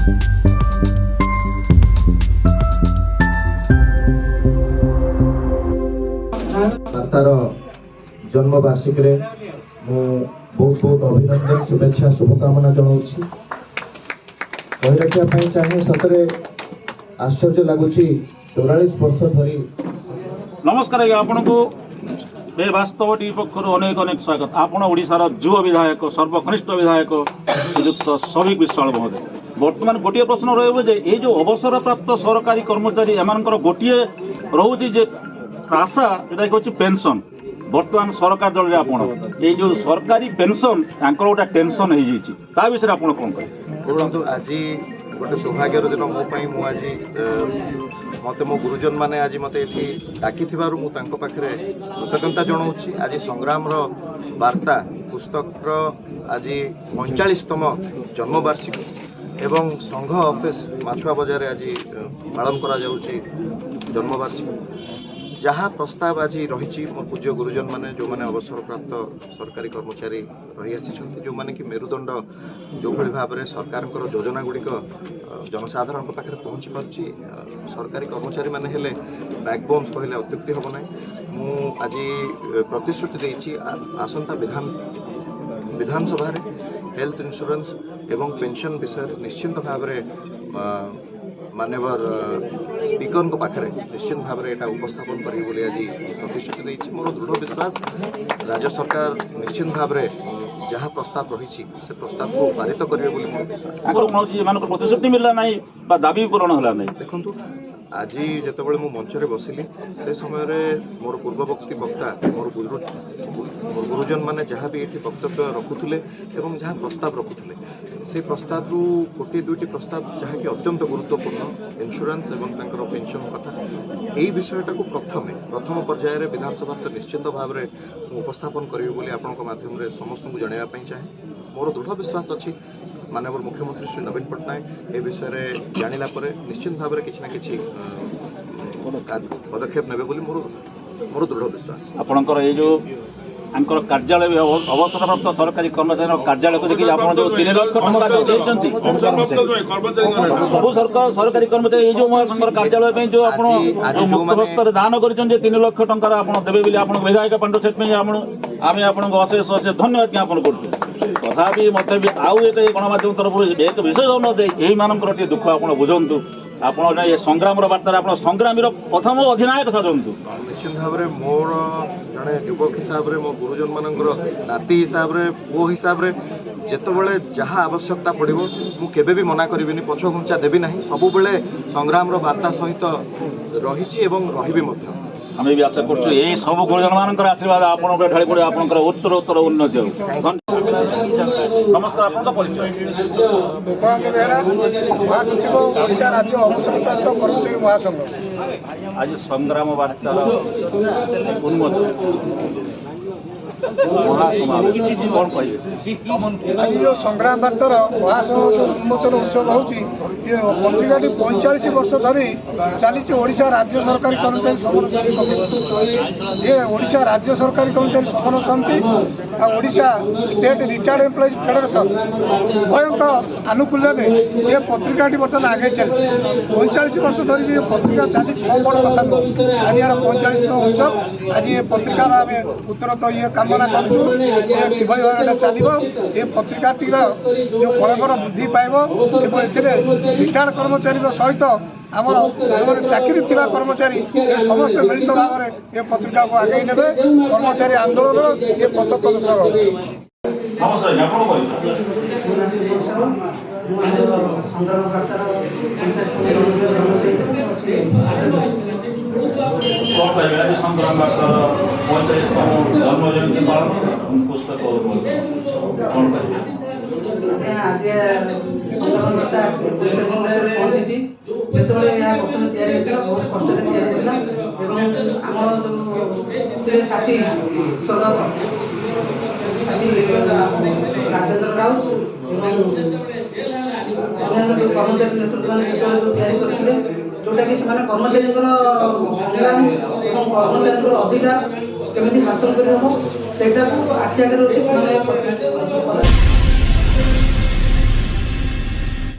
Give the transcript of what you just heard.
तार जन्म वार्षिक रे मु बहुत बहुत अभिनंदन शुभेच्छा शुभकामना जनाऊँगी कही रखा चाहे सतरे आश्चर्य लगुच 44 वर्ष धरी। नमस्कार आज्ञा आपन को वास्तव टी पक्षर अनेक अनेक स्वागत। आपण ओडिशार युव विधायक सर्वकनिष्ठ विधायक श्रीयुक्त सौभिक विश्वाल महोदय। बर्तमान गोटे प्रश्न रही ये जो अवसर प्राप्त सरकारी कर्मचारी एमानकर गोटे रोचे जे आशा यहाँ हूँ पेंशन। बर्तमान सरकार दल में आपण ये जो सरकारी पेंशन तांकर गोटे टेंशन हो जाए विषय आप कौन कह आज गोटे सौभाग्यर दिन मो आज मत मो गुरुजन मैंने आज मत ये डाकी पाखे कृतज्ञता जनाऊँगी। आज संग्राम वार्ता पुस्तक आज 45तम जन्मवार्षिक एवं संघ ऑफिस माछुआ बजार आज पालन करा जाउची जन्मवार्षिक जहाँ प्रस्ताव आज रही मो पूज्य गुरुजन मैंने जो मैंने अवसर प्राप्त सरकारी कर्मचारी रही आसी जो मैंने कि मेरुदंड जो भाव में सरकार योजना गुड़िक जनसाधारण पाखे पहुँची पार्ची सरकारी कर्मचारी मैंने हेले बैकबोन्स कहले अत्युक्ति हम ना। मु आज प्रतिश्रुति देछि आसंता विधानसभा हेल्थ इंश्योरेंस एवं पेंशन विषय निश्चिंत भाव में माननीय स्पीकर को पाखे निश्चित भाव में यहाँ उपस्थापन करी बोली आज प्रतिश्रुति देछि। मोर दृढ़ विश्वास राज्य सरकार निश्चित भाव में जहाँ प्रस्ताव रही से प्रस्ताव को पारित करेंगे बोली मोर विश्वास। प्रतिश्रुति मिलला नहीं दाबी पूरण होला नहीं। देखंतु आज जितेबाला मु मंचरे बसिली से समय मोर पूर्ववर्ती वक्ता मोर गुरुजन मैंने जहाँ भी ये वक्तव्य रखुले एवं जहाँ प्रस्ताव रखुले से प्रस्ताव गोटे दुईटी प्रस्ताव जहाँकि अत्यंत गुरुत्वपूर्ण इन्शुरांस एवं तांकर पेंशन कथा यही विषयटा को प्रथम पर्याय विधानसभा तो निश्चित भाव में उपस्थापन करी बोली आपन माध्यम समस्त को जनवाई चाहे। मोर दृढ़ विश्वास अच्छी माननीय मुख्यमंत्री श्री नवीन पट्टनायक ए विषय जानिला परे निश्चित भाव में किसी ना किसी पदक्षेप नेबे बोली मोर दृढ़ विश्वास। आपनकर ये जो आंकर कार्यालय अवसर प्राप्त सरकारी कर्मचारी कार्यालय को देखिए आप जो 3 लाख टका सब सरकारी कर्मचारी ये जो महासंघर कार्यालय में जो आप मुक्त हस्तर दान कर 3 लाख टंका आप देवे बोली आप विधायक पांड से आम आपको अशेष अशेष धन्यवाद ज्ञापन करूँ। तथापि मत भी आउ एक गणमाध्यम तरफ एक विशेष न यही मानकर दुख आप बुझंतु आप संग्राम वार्ता आप संग्रामी प्रथम अधिनायक साजतु। निश्चित भाव में मोर जड़े युवक हिसाब से मो गुरुजन मानकर नाती हिसाब से पु हिसाब से जितेबाला जहाँ आवश्यकता पड़ो मुझे भी मना करी पछ घुंचा देवी ना सब संग्राम वार्ता सहित रही रही आम भी आशा कर सब गुरुजन मान आशीर्वाद आपड़ ढाई पड़े आप उत्तर उत्तर उन्नति हो। नमस्कार आप परिचय गोपाल बेहरा महासचिव ओडिशा राज्य अवसर प्राप्त कर्मचारी महासंघ। आज संग्राम वार्ता उन्मोचन आज जो संग्राम वार्तार उन्मोचन उत्सव होची पत्रिकाटी 45 वर्ष धरी चली ओडिशा राज्य सरकारी कर्मचारी समन समिति ये ओडिशा राज्य सरकारी कर्मचारी समन समिति और Odisha State Retired Employees Federation उभयों आनुकूल्य में ये पत्रिकाटी बर्तमान आगे चलती 45 वर्ष धरी ये पत्रिका चली बड़ कथा नुह आज यार 45तम उत्सव आज ये पत्रिकार आम उत्तरत ये कामना करूँ कि भाव चलो ये पत्रिकाटीर जो फलकर वृद्धि पाइब एवं रिटायर्ड कर्मचारी सहित आमर जो चाकरी थिबा कर्मचारी ये समस्त मिलित भाव में ये पत्रिका को आगे ने कर्मचारी आंदोलन ये पथ प्रदर्शन संग्राम वार्ता 45तम जन्म जयंती पालन पुस्तक आज संग्राम वार्ता 45 पहुंची जिते यहाँ प्रथम या बहुत कष्ट आमर जो साथी स्वर्गत साथी राजेन्द्र राउत अन्य जो कर्मचारी नेतृत्व मैंने जो करते जोटा कि कर्मचारी संग्राम और कर्मचारी अधिकार केमी हासिल कर आखि आगे